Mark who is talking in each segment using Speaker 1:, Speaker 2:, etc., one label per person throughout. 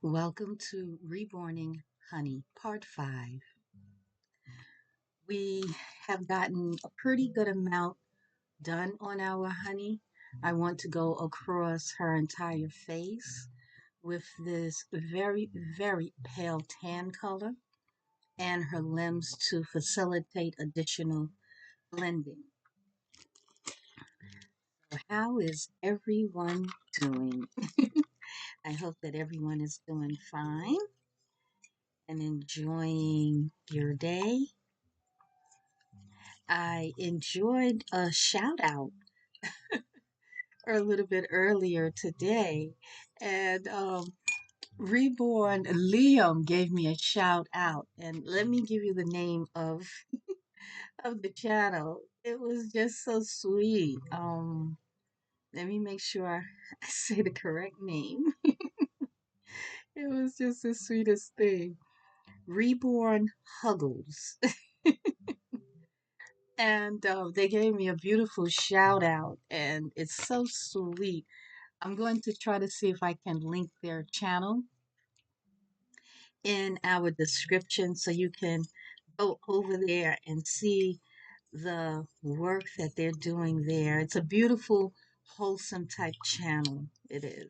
Speaker 1: Welcome to Reborning Honey, Part 5. We have gotten a pretty good amount done on our honey. I want to go across her entire face with this very, very pale tan color and her limbs to facilitate additional blending. So how is everyone doing? I hope that everyone is doing fine and enjoying your day. I enjoyed a shout out a little bit earlier today, and Reborn Liam gave me a shout out. And let me give you the name of the channel. It was just so sweet. Let me make sure I say the correct name. It was just the sweetest thing. Reborn Huggles. And they gave me a beautiful shout out, and it's so sweet. I'm going to try to see if I can link their channel in our description so you can go over there and see the work that they're doing there. It's a beautiful, wholesome type channel. It is.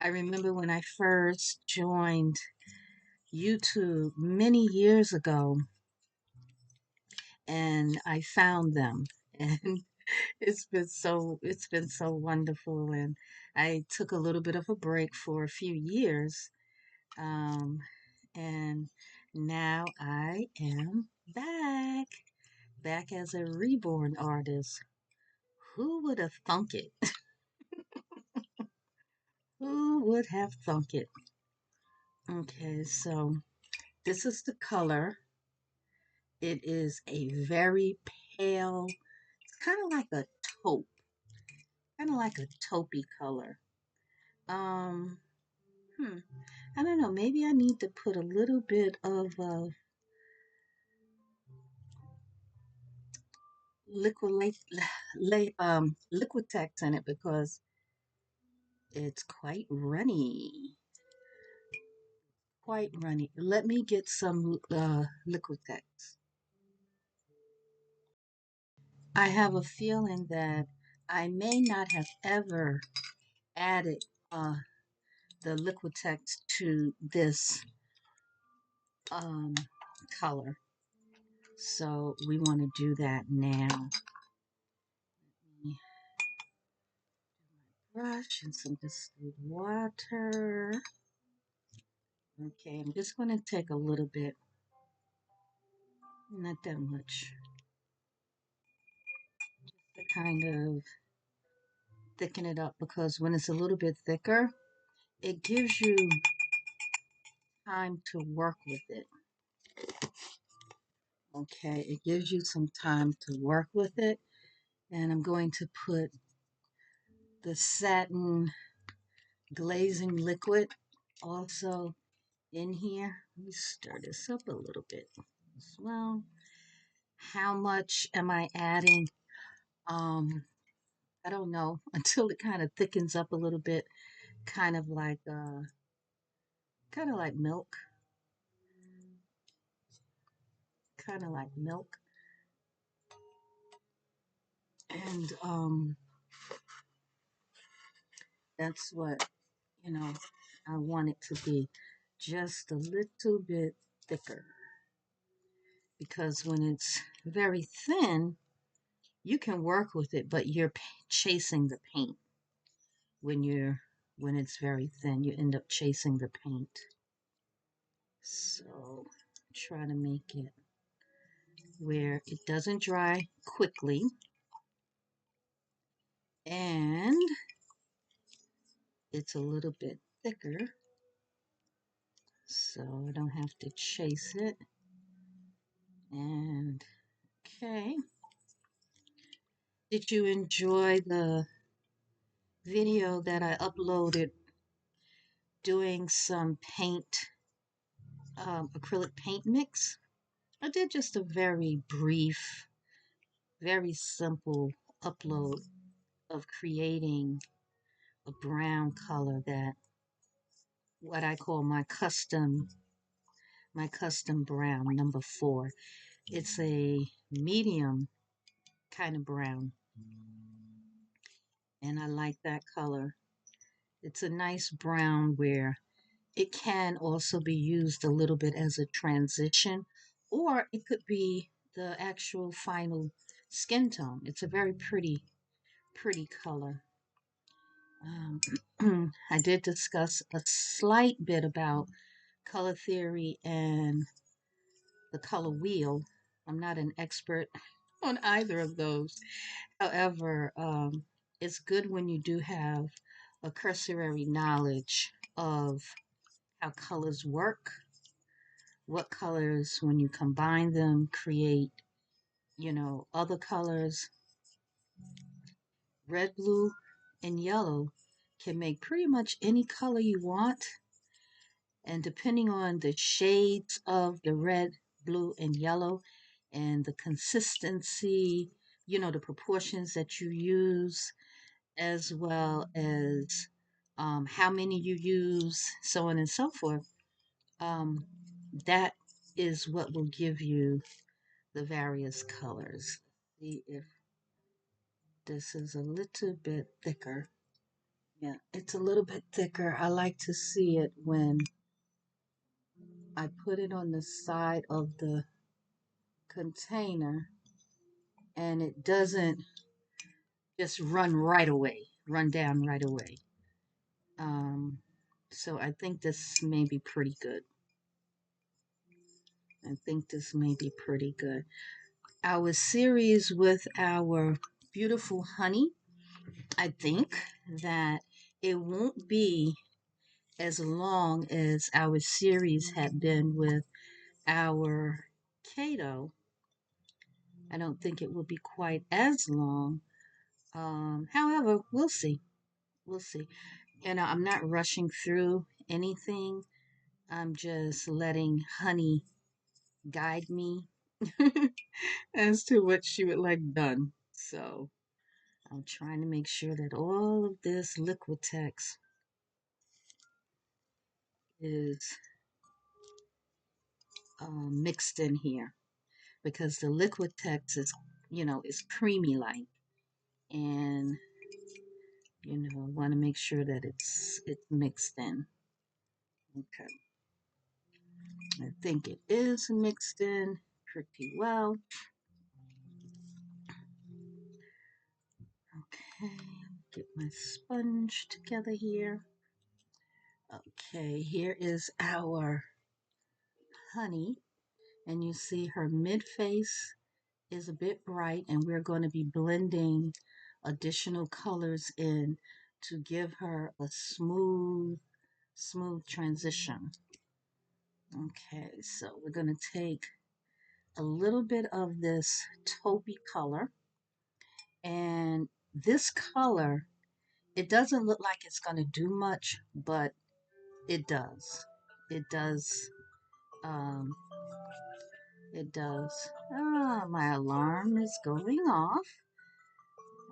Speaker 1: I remember when I first joined YouTube many years ago and I found them and it's been so wonderful, and I took a little bit of a break for a few years, um, and now I am back as a reborn artist. Who would have thunk it? Who would have thunk it? Okay, so this is the color. It is a very pale, it's kind of like a taupe, kind of like a taupey color. Um, hmm, I don't know. Maybe I need to put a little bit of liquid Liquitex in it because it's quite runny. Quite runny. Let me get some Liquitex. I have a feeling that I may not have ever added the Liquitex to this um, color. So we want to do that now. Brush and some distilled water. Okay, I'm just going to take a little bit, not that much, to kind of thicken it up because when it's a little bit thicker, it gives you time to work with it. Okay, it gives you some time to work with it. And I'm going to put the satin glazing liquid also in here. Let me stir this up a little bit as well. How much am I adding? Um, I don't know until it kind of thickens up a little bit, kind of like milk, kind of like milk. And that's what, you know, I want it to be just a little bit thicker because when it's very thin, you can work with it, but you're chasing the paint. When it's very thin, you end up chasing the paint. So try to make it where it doesn't dry quickly and it's a little bit thicker so I don't have to chase it. And okay, did you enjoy the video that I uploaded doing some acrylic paint mix? I did just a very brief, very simple upload of creating a brown color that what I call my custom brown, number 4. It's a medium kind of brown, and I like that color. It's a nice brown where it can also be used a little bit as a transition, or it could be the actual final skin tone. It's a very pretty color. I did discuss a slight bit about color theory and the color wheel. I'm not an expert on either of those. However, it's good when you do have a cursory knowledge of how colors work, what colors, when you combine them, create, other colors. Red, blue, and yellow can make pretty much any color you want. And depending on the shades of the red, blue, and yellow, and the consistency, the proportions that you use, as well as how many you use, so on and so forth, um, that is what will give you the various colors. See if this is a little bit thicker. Yeah, it's a little bit thicker. I like to see it when I put it on the side of the container and it doesn't just run down right away. Um, so I think this may be pretty good. I think this may be pretty good. Our series with our beautiful honey, I think that it won't be as long as our series had been with our Cato. I don't think it will be quite as long. However, we'll see. We'll see. I'm not rushing through anything. I'm just letting honey guide me as to what she would like done. So I'm trying to make sure that all of this liquid text is mixed in here because the liquid text is creamy like, and want to make sure that it's mixed in. Okay, I think it is mixed in pretty well. Okay, get my sponge together here. Okay, here is our honey, and you see her mid face is a bit bright, and we're going to be blending additional colors in to give her a smooth transition. Okay, so we're going to take a little bit of this taupey color, and this color, it doesn't look like it's going to do much, but it does. It does. Um, it does. Ah, my alarm is going off.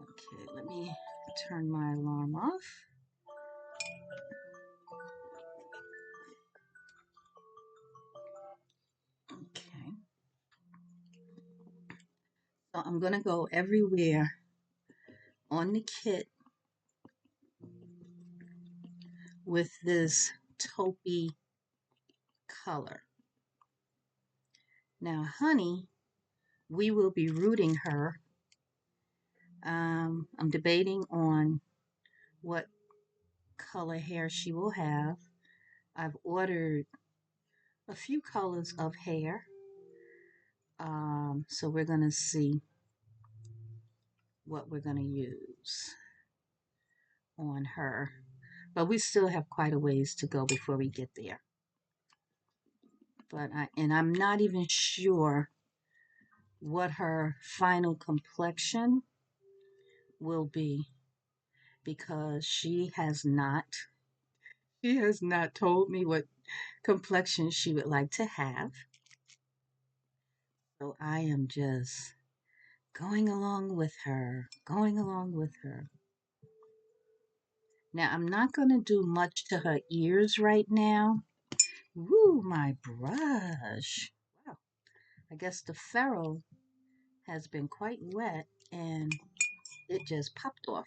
Speaker 1: Okay, let me turn my alarm off. Okay. So I'm going to go everywhere on the kit with this taupey color. Now, honey, we will be rooting her. I'm debating on what color hair she will have. I've ordered a few colors of hair. So we're going to see what we're going to use on her. But we still have quite a ways to go before we get there. I'm not even sure what her final complexion will be because she has not told me what complexion she would like to have. So I am just going along with her. Now, I'm not going to do much to her ears right now. Woo, my brush. Wow, I guess the ferrule has been quite wet and it just popped off.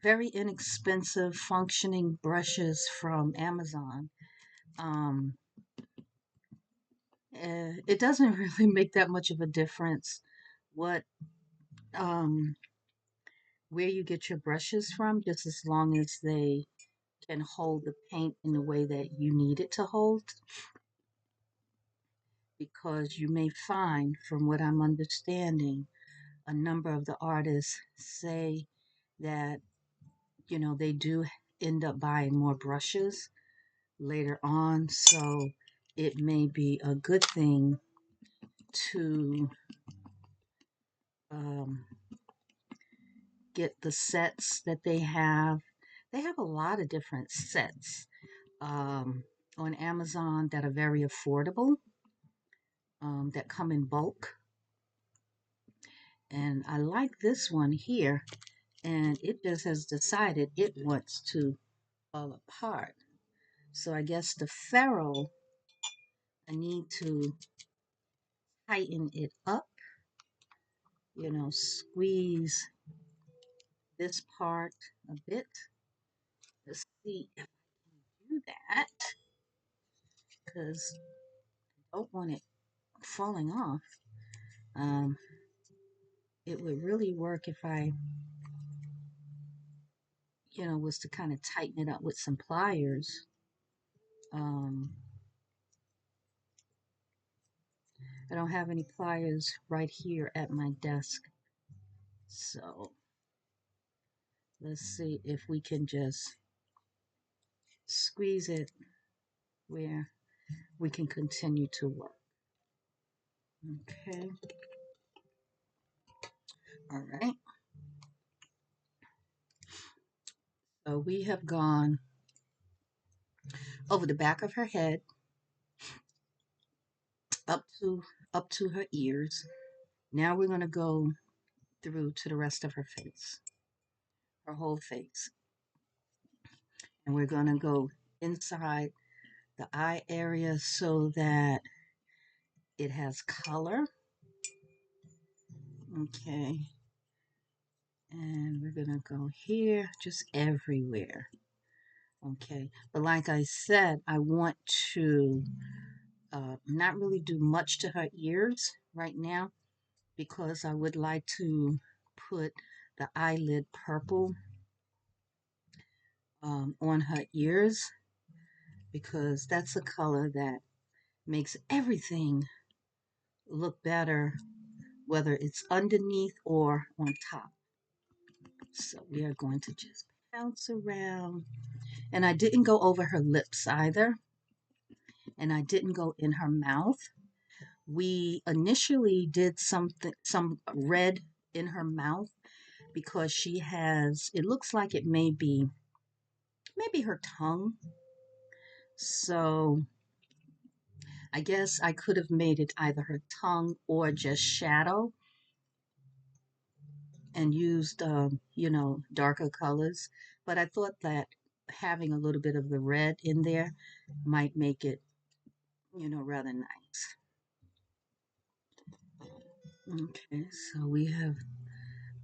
Speaker 1: Very inexpensive functioning brushes from Amazon. Um, it doesn't really make that much of a difference what um, where you get your brushes from, just as long as they can hold the paint in the way that you need it to hold. Because you may find, from what I'm understanding, a number of the artists say that, they do end up buying more brushes later on. So it may be a good thing to um, get the sets that they have. They have a lot of different sets on Amazon that are very affordable, that come in bulk. And I like this one here, and it just has decided it wants to fall apart. So I guess the ferrule, I need to tighten it up, squeeze this part a bit. Let's see if I can do that, because I don't want it falling off. Um, it would really work if I, was to kind of tighten it up with some pliers. Um, I don't have any pliers right here at my desk. So let's see if we can just squeeze it where we can continue to work. Okay. All right. So we have gone over the back of her head up to her ears. Now we're going to go through to the rest of her face, her whole face. And we're going to go inside the eye area so that it has color. Okay. And we're going to go here, just everywhere. Okay. But like I said, I want to not really do much to her ears right now, because I would like to put the eyelid purple on her ears, because that's a color that makes everything look better, whether it's underneath or on top. So we are going to just bounce around. And I didn't go over her lips either. And I didn't go in her mouth. We initially did some red in her mouth, because she has, it looks like it may be maybe her tongue. So I guess I could have made it either her tongue or just shadow, and used, darker colors. But I thought that having a little bit of the red in there might make it, rather nice. Okay, so we have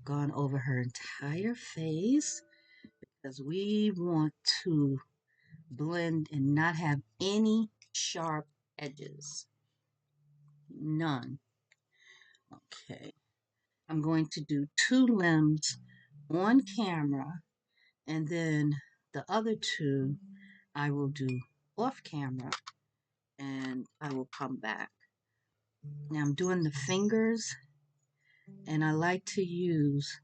Speaker 1: gone over her entire face, because we want to blend and not have any sharp edges. None. Okay. I'm going to do 2 limbs on camera, and then the other 2 I will do off camera, and I will come back. Now I'm doing the fingers, and I like to use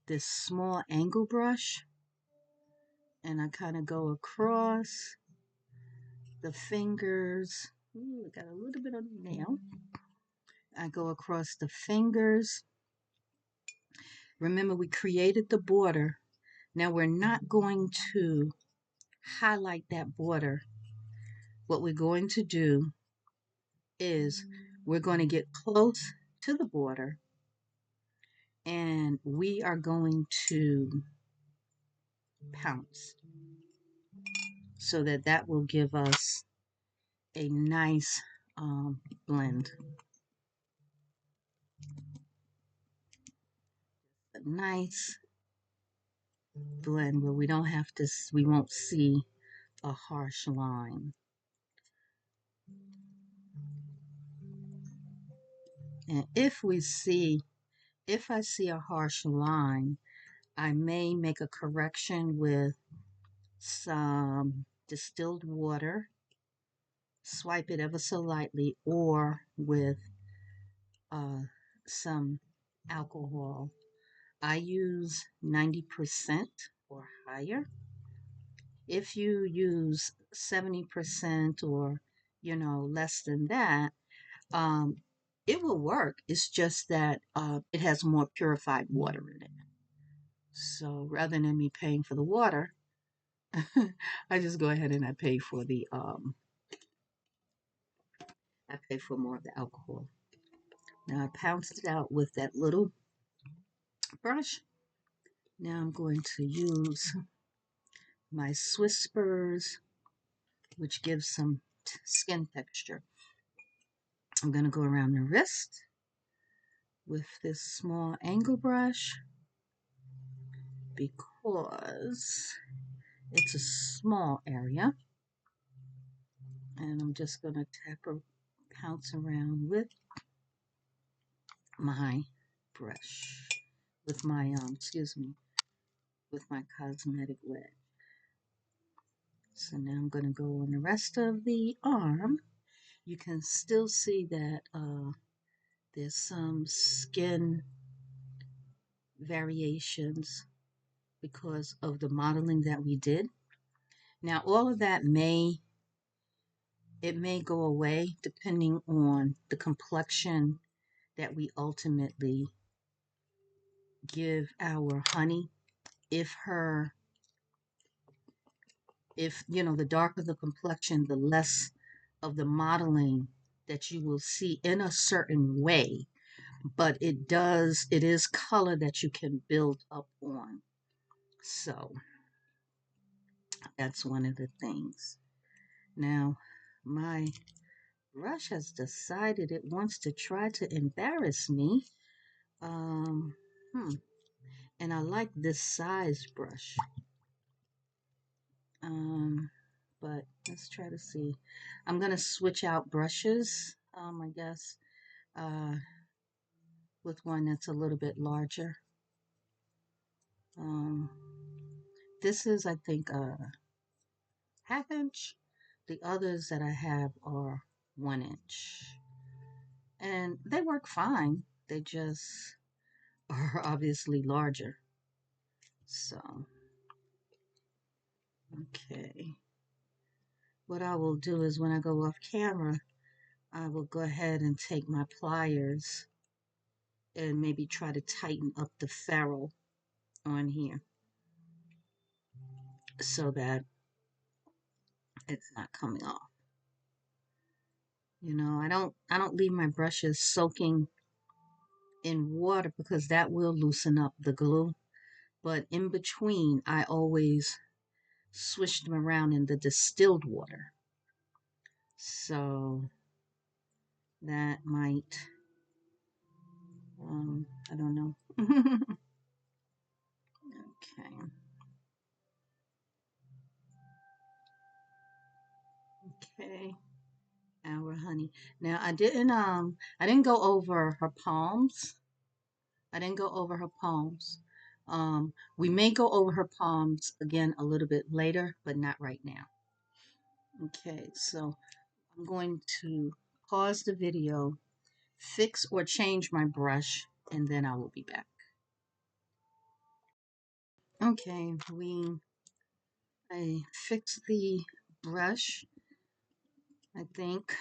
Speaker 1: this small angle brush, and I kind of go across the fingers. Ooh, I got a little bit of nail. I go across the fingers. Remember, we created the border. Now we're not going to highlight that border. What we're going to do is we're going to get close to the border, and we are going to pounce, so that that will give us a nice blend. A nice blend where we don't have to, we won't see a harsh line. And if I see a harsh line, I may make a correction with some distilled water, swipe it ever so lightly, or with uh, some alcohol. I use 90% or higher. If you use 70% or less than that, um, it will work. It's just that it has more purified water in it. So rather than me paying for the water, I just go ahead and I pay for more of the alcohol. Now I pounced it out with that little brush. Now I'm going to use my Swiss spurs, which gives some skin texture. I'm going to go around the wrist with this small angle brush because it's a small area. And I'm just going to pounce around with my brush, with my, with my cosmetic wedge. So now I'm going to go on the rest of the arm. You can still see that there's some skin variations because of the modeling that we did. Now all of that may go away depending on the complexion that we ultimately give our honey. If the darker the complexion, the less of the modeling that you will see in a certain way, but it is color that you can build up on. So that's one of the things. Now my brush has decided it wants to try to embarrass me. um and I like this size brush. um but let's try to see. I'm gonna switch out brushes, I guess, uh with one that's a little bit larger. um this is, I think, a half inch. The others that I have are 1 inch, and they work fine. They just are obviously larger. So, okay. What I will do is when I go off camera, I will go ahead and take my pliers and maybe try to tighten up the ferrule on here so that it's not coming off. I don't leave my brushes soaking in water because that will loosen up the glue. But in between, I always swish them around in the distilled water. So that might, I don't know. Okay. Okay. Our honey. Now I didn't go over her palms. I didn't go over her palms. We may go over her palms again a little bit later, but not right now. Okay, so I'm going to pause the video, fix or change my brush, and then I will be back. Okay, I fixed the brush, I think.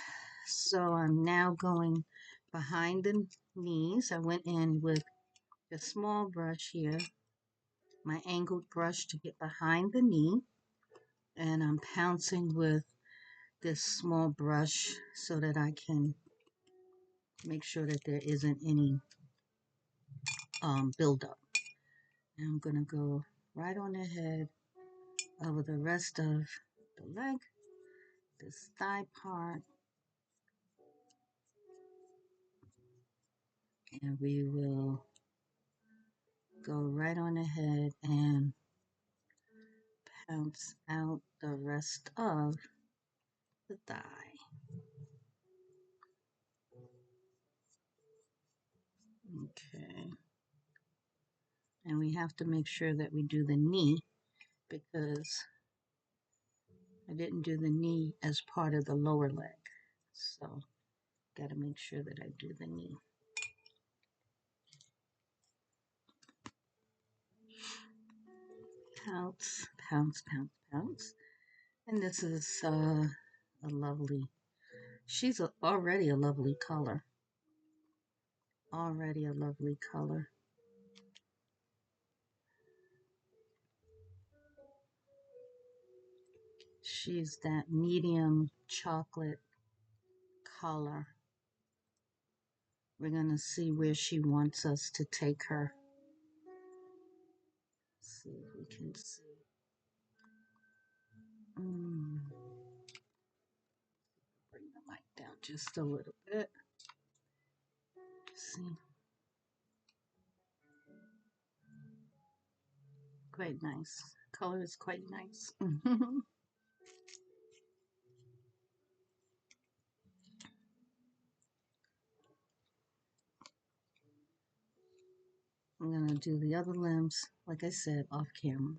Speaker 1: So I'm now going behind the knees. I went in with a small brush here, my angled brush to get behind the knee, and I'm pouncing with this small brush so that I can make sure that there isn't any buildup. And I'm gonna go right on the head over the rest of the leg, this thigh part, and we will go right on ahead and pounce out the rest of the thigh. Okay. And we have to make sure that we do the knee because I didn't do the knee as part of the lower leg. So, got to make sure that I do the knee. Pounce, pounce, pounce, pounce. And this is a lovely, she's already a lovely color. Already a lovely color. She's that medium chocolate color. We're going to see where she wants us to take her. See if we can see. Bring the mic down just a little bit. See. Quite nice. Color is quite nice. I'm going to do the other limbs, like I said, off camera.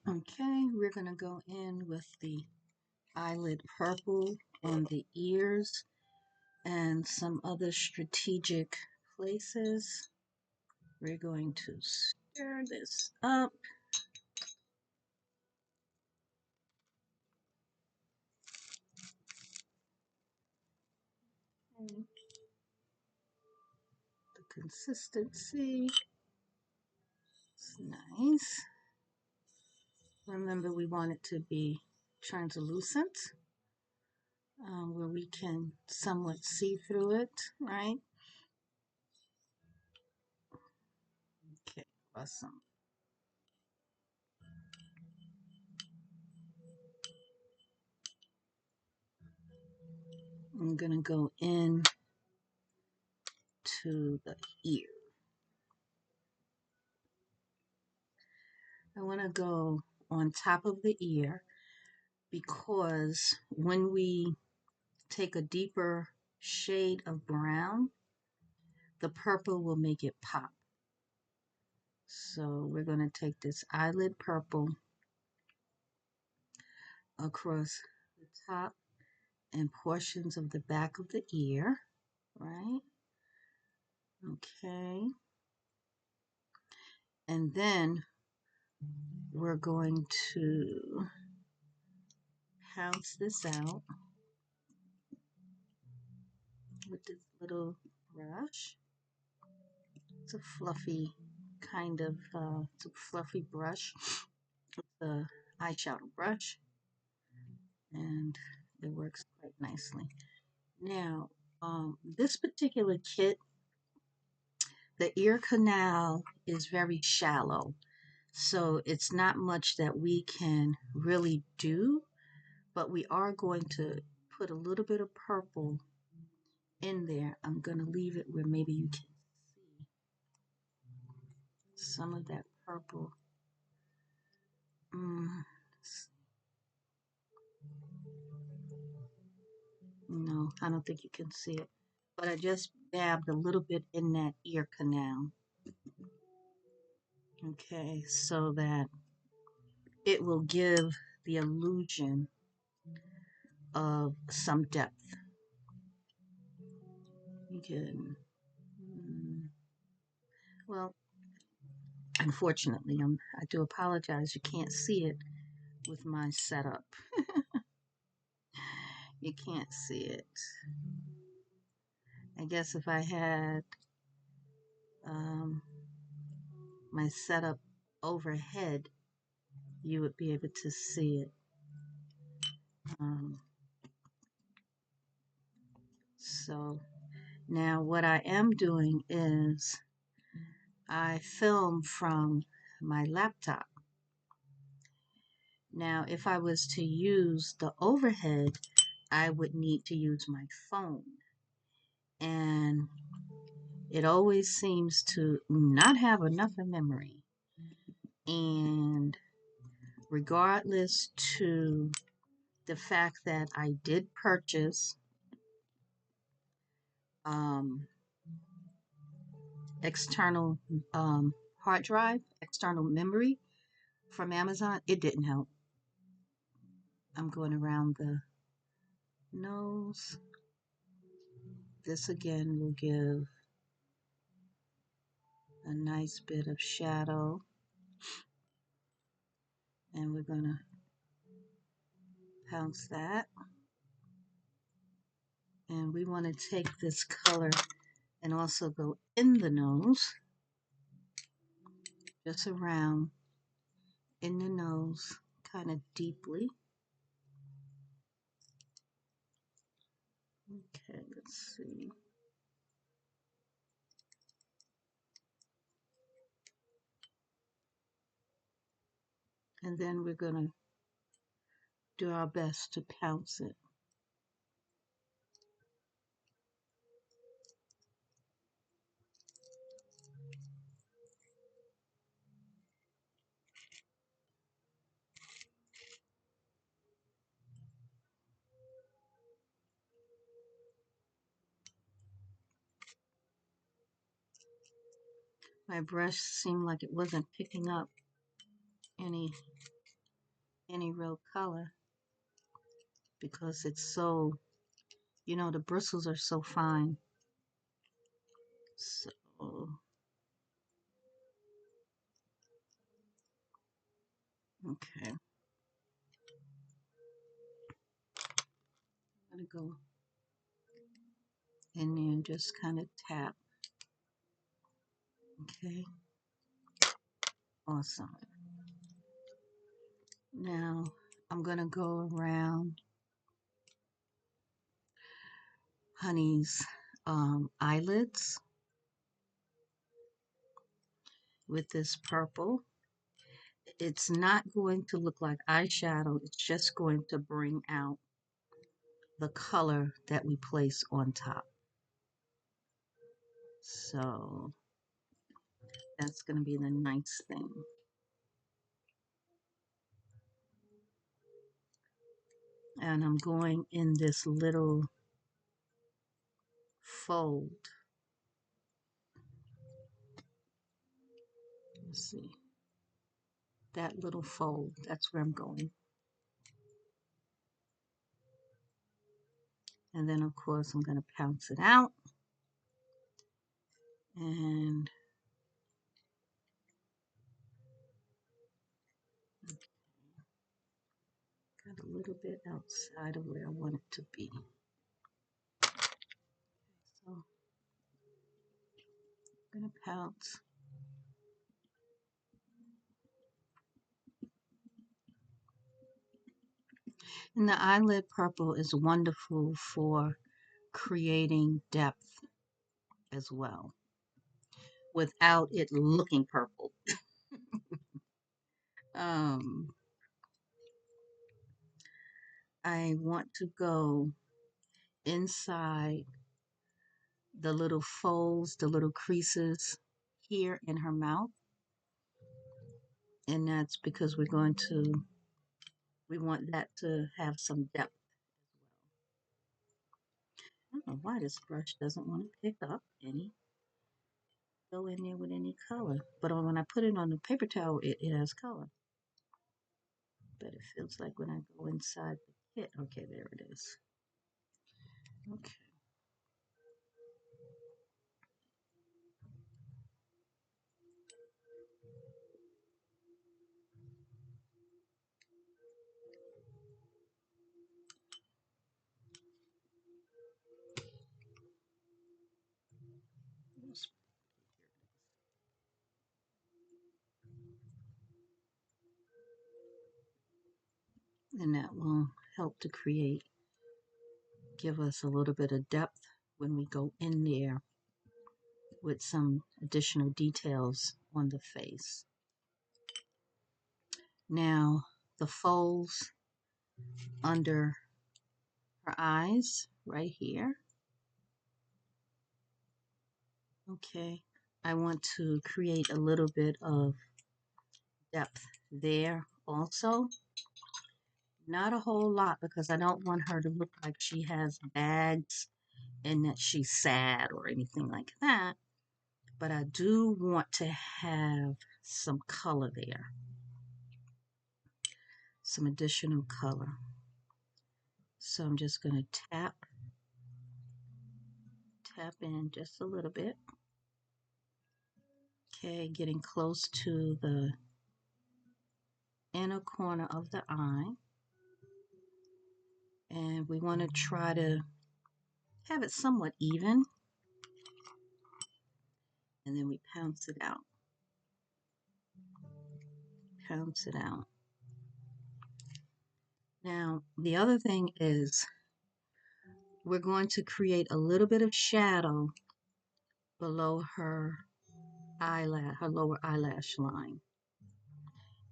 Speaker 1: Okay, we're going to go in with the eyelid purple on the ears and some other strategic places. We're going to stir this up. And the consistency is nice. Remember, we want it to be translucent, where we can somewhat see through it, right? Okay, awesome. I'm going to go in to the ear. I want to go on top of the ear because when we take a deeper shade of brown, the purple will make it pop. So we're going to take this eyelid purple across the top and portions of the back of the ear, right? Okay. And then we're going to pounce this out with this little brush. It's a fluffy kind of, it's a fluffy brush. It's a eyeshadow brush. And it works quite nicely. Now, this particular kit, the ear canal is very shallow. So it's not much that we can really do, but we are going to put a little bit of purple in there. I'm going to leave it where maybe you can see some of that purple. No, I don't think you can see it. But I just dabbed a little bit in that ear canal. Okay, so that it will give the illusion of some depth. You can, well, unfortunately, I do apologize. You can't see it with my setup. You can't see it. I guess if I had my setup overhead, you would be able to see it. So now what I am doing is I film from my laptop. Now, if I was to use the overhead, I would need to use my phone. And it always seems to not have enough in memory. And regardless to the fact that I did purchase um, external hard drive, external memory from Amazon, it didn't help. I'm going around the nose. This again will give a nice bit of shadow. And we're going to pounce that. And we want to take this color and also go in the nose, just around in the nose, kind of deeply. Okay, let's see. And then we're going to do our best to pounce it. My brush seemed like it wasn't picking up any real color because it's so, the bristles are so fine. So, okay. I'm going to go in there and just kind of tap. Okay. Awesome. Now I'm going to go around Honey's eyelids with this purple. It's not going to look like eyeshadow. It's just going to bring out the color that we place on top. So that's going to be the nice thing. And I'm going in this little fold. Let's see. That little fold, that's where I'm going. And then, of course, I'm going to pounce it out. And got a little bit outside of where I want it to be. So I'm going to pounce. And the eyelid purple is wonderful for creating depth as well without it looking purple. um, I want to go inside the little folds, the little creases here in her mouth. And that's because we want that to have some depth. I don't know why this brush doesn't want to pick up go in there with any color. But when I put it on the paper towel, it has color. But it feels like when I go inside the kit. Okay, there it is. Okay. And that will help to give us a little bit of depth when we go in there with some additional details on the face. Now, the folds under her eyes right here. Okay, I want to create a little bit of depth there also. Not a whole lot because I don't want her to look like she has bags and that she's sad or anything like that. But I do want to have some color there, some additional color. So I'm just going to tap in just a little bit. Okay, getting close to the inner corner of the eye. And we want to try to have it somewhat even. And then we pounce it out. Pounce it out. Now, the other thing is we're going to create a little bit of shadow below her eyelash, her lower eyelash line.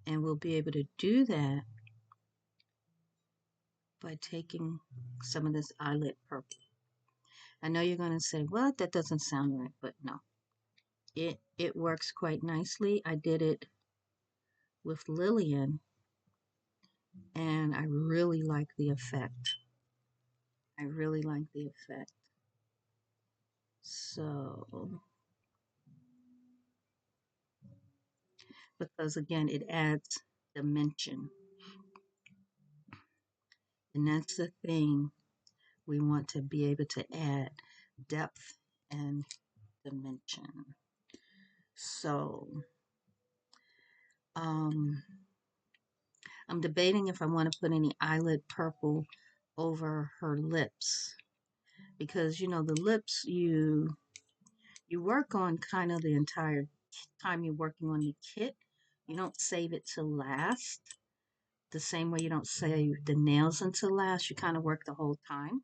Speaker 1: And we'll be able to do that by taking some of this eyelid purple. I know you're going to say, well, that doesn't sound right, but no. It works quite nicely. I did it with Lillian, and I really like the effect. I really like the effect. So, because again, it adds dimension. And that's the thing we want to be able to add depth and dimension. So, I'm debating if I want to put any eyelid purple over her lips because you know the lips you work on kind of the entire time you're working on the kit. You don't save it till last. The same way you don't save the nails until last. You kind of work the whole time.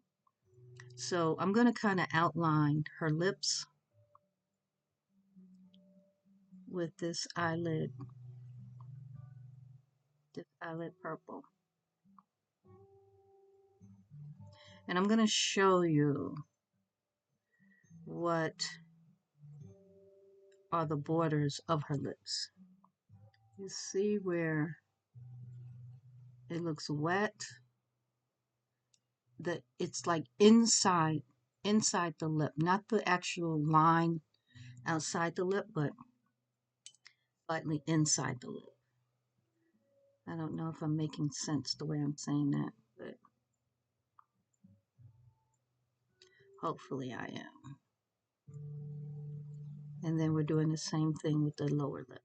Speaker 1: So I'm going to kind of outline her lips with this eyelid purple. And I'm going to show you what are the borders of her lips. You see where it looks wet? It's like inside the lip, not the actual line outside the lip, but slightly inside the lip. I don't know if I'm making sense the way I'm saying that, but hopefully I am. And then we're doing the same thing with the lower lip.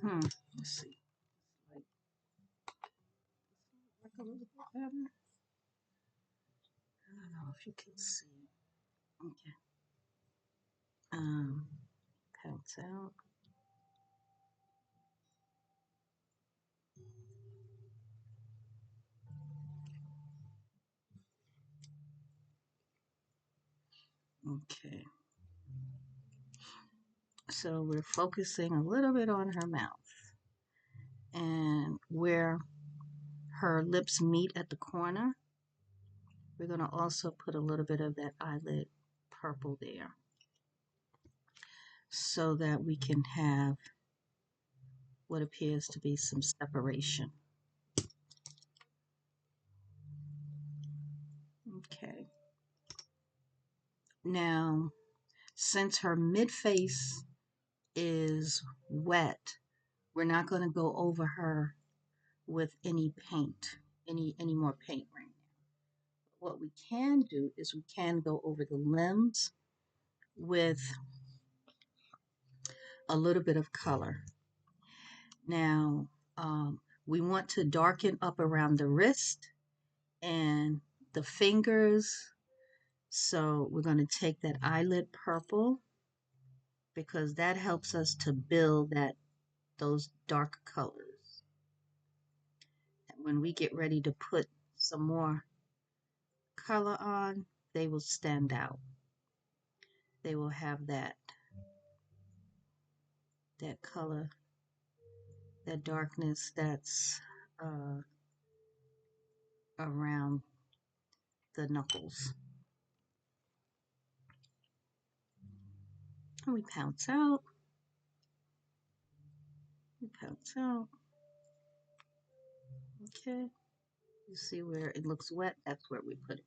Speaker 1: Let's see. Like, work a little bit better. I don't know if you can see. Okay. Pounce out. Okay. So we're focusing a little bit on her mouth and where her lips meet at the corner. We're going to also put a little bit of that eyelid purple there so that we can have what appears to be some separation. Okay. Now, since her midface is wet, we're not going to go over her with any paint, any more paint right now. What we can do is we can go over the limbs with a little bit of color. Now, we want to darken up around the wrist and the fingers. So we're going to take that eyelid purple because that helps us to build those dark colors. And when we get ready to put some more color on, they will stand out. they will have that color, that darkness that's uh, around the knuckles. And we pounce out, we pounce out. Okay, you see where it looks wet, that's where we put it.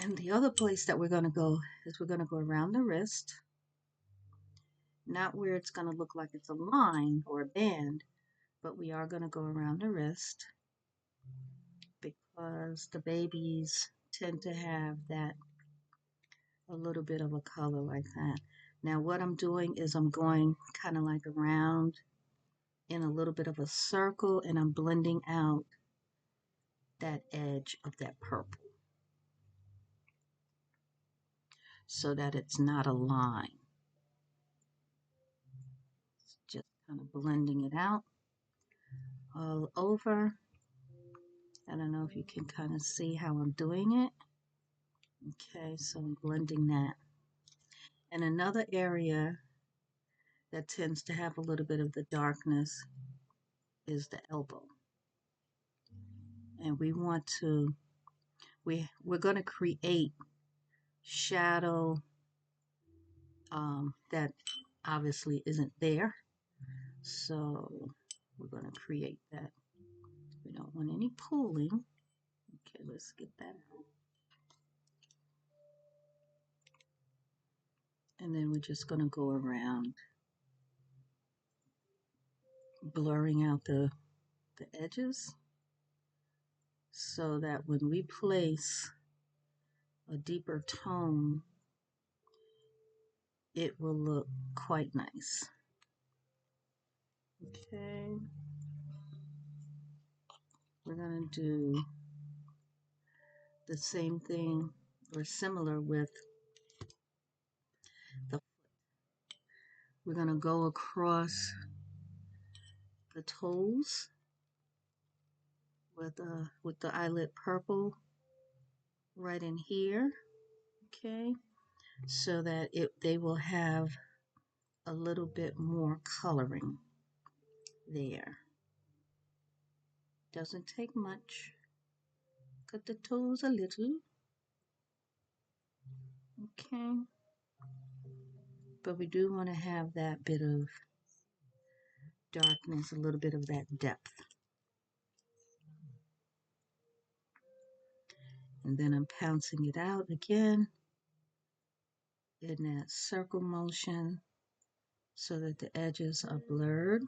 Speaker 1: And the other place that we're going to go is we're going to go around the wrist, not where it's going to look like it's a line or a band, but we are going to go around the wrist because the babies tend to have that a little bit of a color like that. Now what I'm doing is I'm going kind of like around in a little bit of a circle, and I'm blending out that edge of that purple so that it's not a line. Just kind of blending it out all over. I don't know if you can kind of see how I'm doing it. Okay, so I'm blending that. And another area that tends to have a little bit of the darkness is the elbow. And we're going to create shadow that obviously isn't there. So we're going to create that. We don't want any pooling. Okay, let's get that out. And then we're just going to go around blurring out the edges so that when we place a deeper tone, it will look quite nice. Okay, we're going to do the same thing or similar with the, we're going to go across the toes with the eyelid purple right in here. Okay, so that they will have a little bit more coloring there. Doesn't take much. Cut the toes a little. Okay, but we do want to have that bit of darkness, a little bit of that depth. And then I'm pouncing it out again in that circle motion so that the edges are blurred.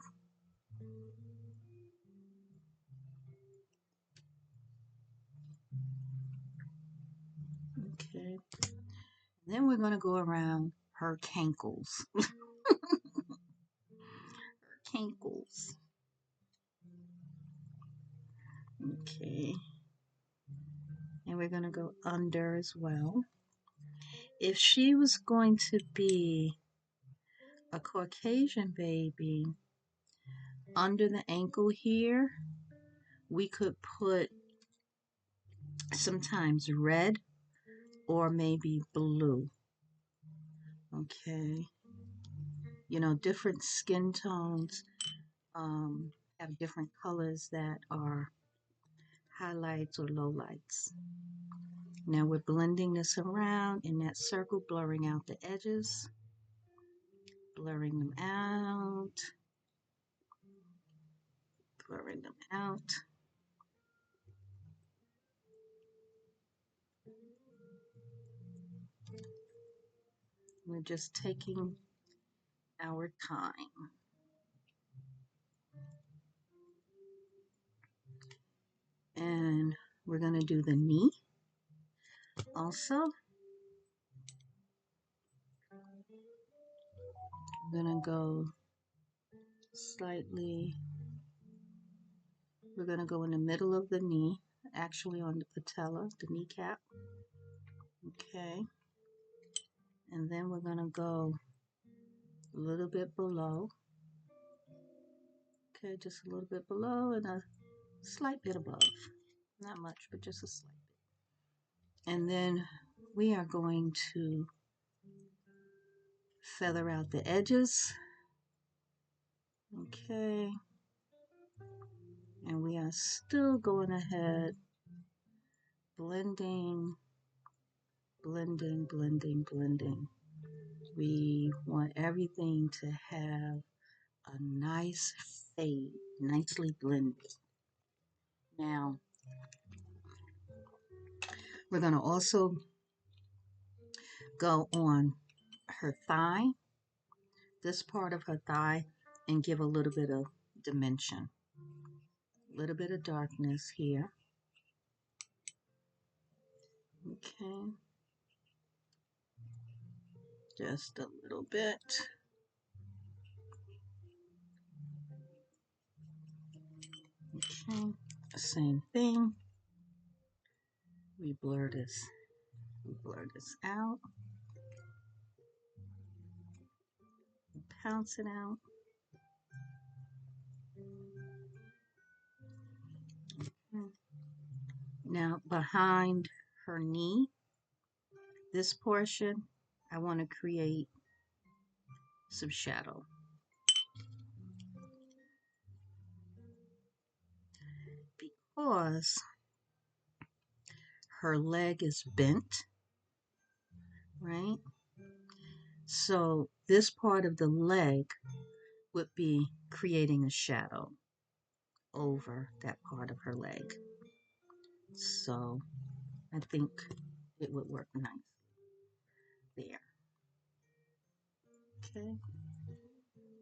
Speaker 1: Okay, and then we're going to go around her cankles. Her cankles. Okay, and we're going to go under as well. If she was going to be a Caucasian baby, under the ankle here, we could put sometimes red or maybe blue. Okay, you know, different skin tones have different colors that are highlights or lowlights. Now we're blending this around in that circle, blurring out the edges, blurring them out, blurring them out. We're just taking our time. And we're going to do the knee also. I'm going to go slightly, we're going to go in the middle of the knee, actually on the patella, the kneecap. Okay. And then we're going to go a little bit below. Okay, just a little bit below and a slight bit above. Not much, but just a slight bit. And then we are going to feather out the edges. Okay. And we are still going ahead, blending, blending, blending, blending. We want everything to have a nice fade, nicely blended. Now, we're going to also go on her thigh, this part of her thigh, and give a little bit of dimension, a little bit of darkness here. Okay, just a little bit. Okay, same thing. We blur this out, pounce it out. Now behind her knee, this portion, I want to create some shadow. Because her leg is bent, right? So this part of the leg would be creating a shadow over that part of her leg. So I think it would work nice there. Okay.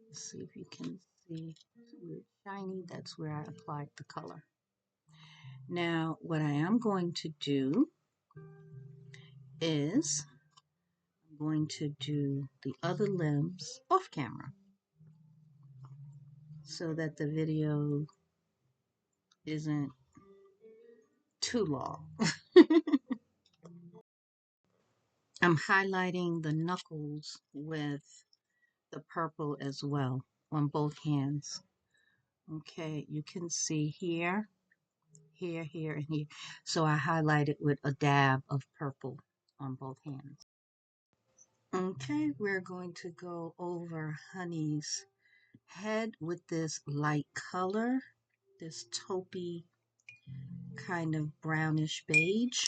Speaker 1: Let's see if you can see where it's shiny. That's where I applied the color. Now, what I am going to do is I'm going to do the other limbs off camera so that the video isn't too long. I'm highlighting the knuckles with the purple as well on both hands. Okay, you can see here, here, here, and here. So I highlighted with a dab of purple on both hands. Okay, we're going to go over Honey's head with this light color, this taupey kind of brownish beige.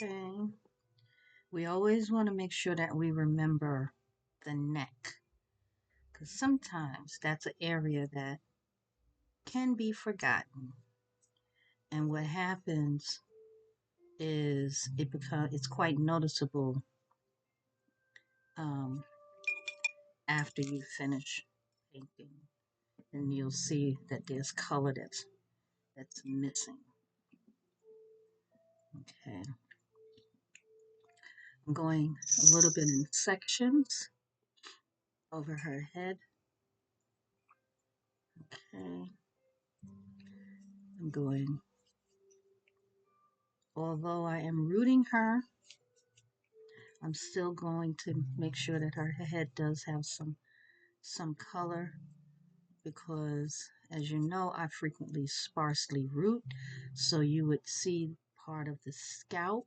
Speaker 1: Okay, we always want to make sure that we remember the neck, because sometimes that's an area that can be forgotten. And what happens is it's quite noticeable um, after you finish painting, and you'll see that there's color that's missing. Okay, I'm going a little bit in sections over her head. Okay, I'm going, although I am rooting her, I'm still going to make sure that her head does have some color, because as you know, I frequently sparsely root, so you would see part of the scalp.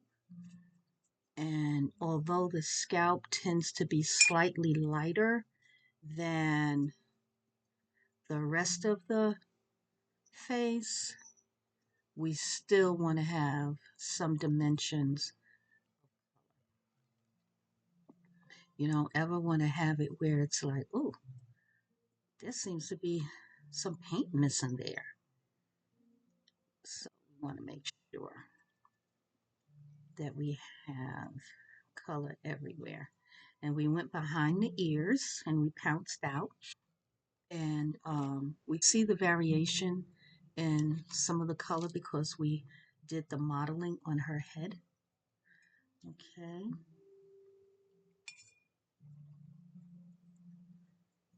Speaker 1: And although the scalp tends to be slightly lighter than the rest of the face, we still want to have some dimensions. You don't ever want to have it where it's like, oh, there seems to be some paint missing there. So we want to make sure that we have color everywhere. And we went behind the ears and we pounced out. And we see the variation in some of the color because we did the modeling on her head. Okay.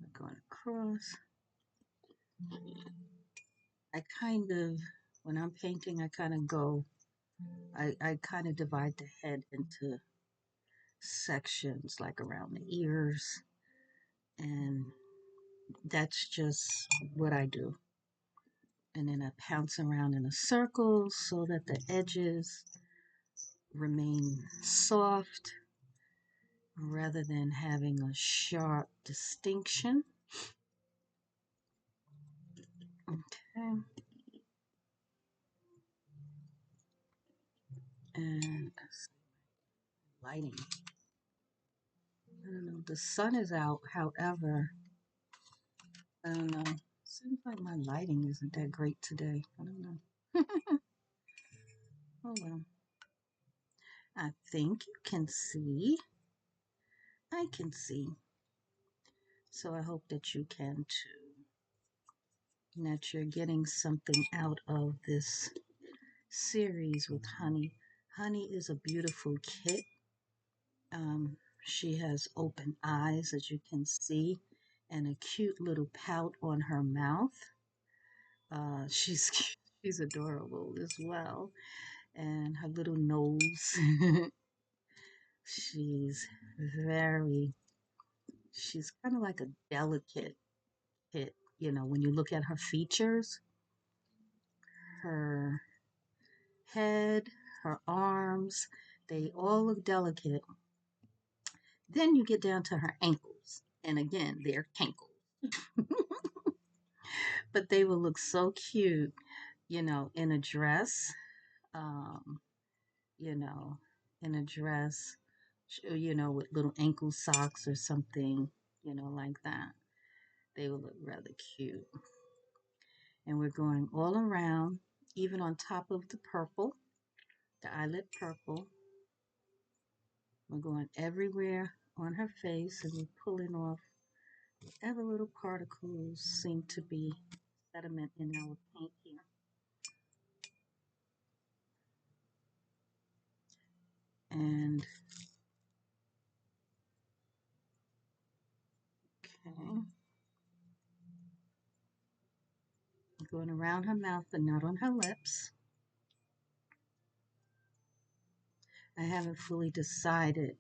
Speaker 1: We're going across. I kind of, when I'm painting, I kind of go, I kind of divide the head into sections, like around the ears. And that's just what I do. And then I pounce around in a circle so that the edges remain soft rather than having a sharp distinction. Okay. And lighting. I don't know. The sun is out, however, I don't know. Seems like my lighting isn't that great today. I don't know. Oh well. I think you can see. I can see. So I hope that you can too. And that you're getting something out of this series with Honey. Honey is a beautiful kit. She has open eyes, as you can see, and a cute little pout on her mouth. She's she's adorable as well, and her little nose. she's very. She's kind of like a delicate kit. You know, when you look at her features, her head, her arms, they all look delicate. Then you get down to her ankles, and again, they're cankles. But they will look so cute, you know, in a dress, um, you know, in a dress, you know, with little ankle socks or something, you know, like that. They will look rather cute. And we're going all around, even on top of the purple, the eyelid purple. We're going everywhere on her face, and we're pulling off whatever little particles seem to be sediment in our paint here. And okay, going around her mouth but not on her lips. I haven't fully decided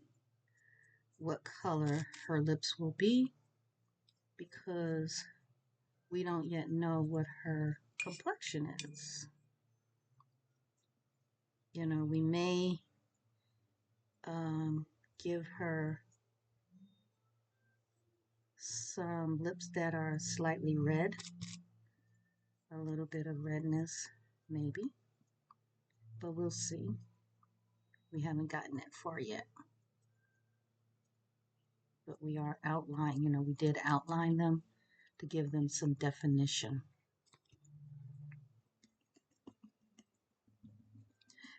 Speaker 1: what color her lips will be because we don't yet know what her complexion is. You know, we may give her some lips that are slightly red, a little bit of redness, maybe, but we'll see. We haven't gotten that far yet. But we are outlining, you know, we did outline them to give them some definition.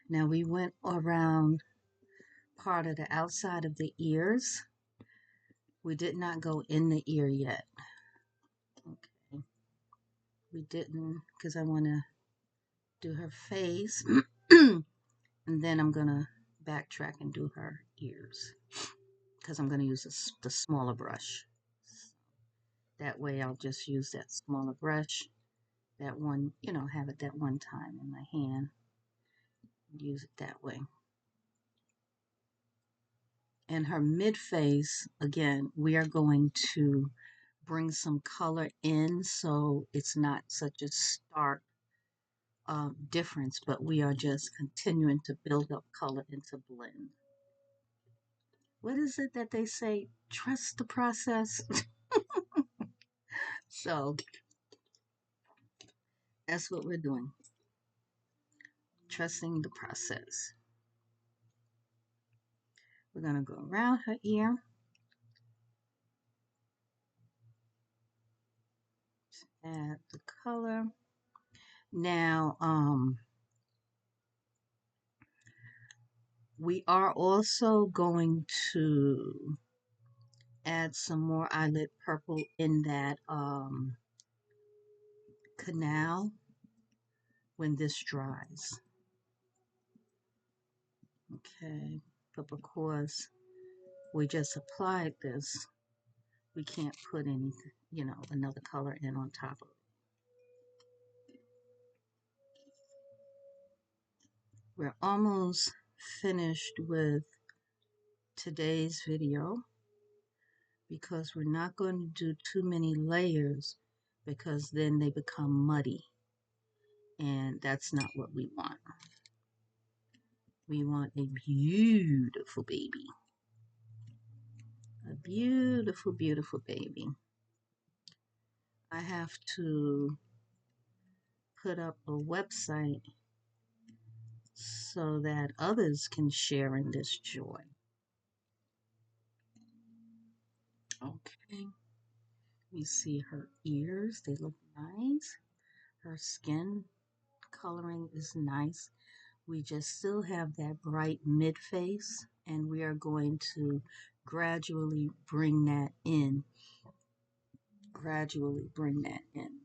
Speaker 1: Now we went around part of the outside of the ears. We did not go in the ear yet. Okay. We didn't because I want to do her face and then I'm going to backtrack and do her ears because I'm going to use the smaller brush. That way I'll just use that smaller brush, that one, you know, have it that one time in my hand, use it that way. And her mid face, again, we are going to bring some color in so it's not such a stark difference, but we are just continuing to build up color and to blend. What is it that they say? Trust the process. So that's what we're doing. Trusting the process. We're going to go around her ear. Add the color. Now, we are also going to add some more eyelid purple in that canal when this dries. Okay, but because we just applied this, we can't put any, you know, another color in on top of it. We're almost finished with today's video because we're not going to do too many layers because then they become muddy. And that's not what we want. We want a beautiful baby. A beautiful, beautiful baby. I have to put up a website so that others can share in this joy. Okay. You see her ears, they look nice. Her skin coloring is nice. We just still have that bright mid face, and we are going to gradually bring that in. Gradually bring that in.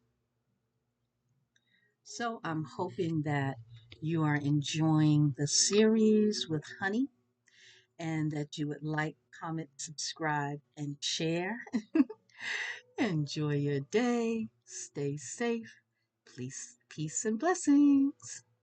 Speaker 1: So I'm hoping that you are enjoying the series with Honey and that you would like, comment, subscribe, and share. Enjoy your day. Stay safe. Please, peace and blessings.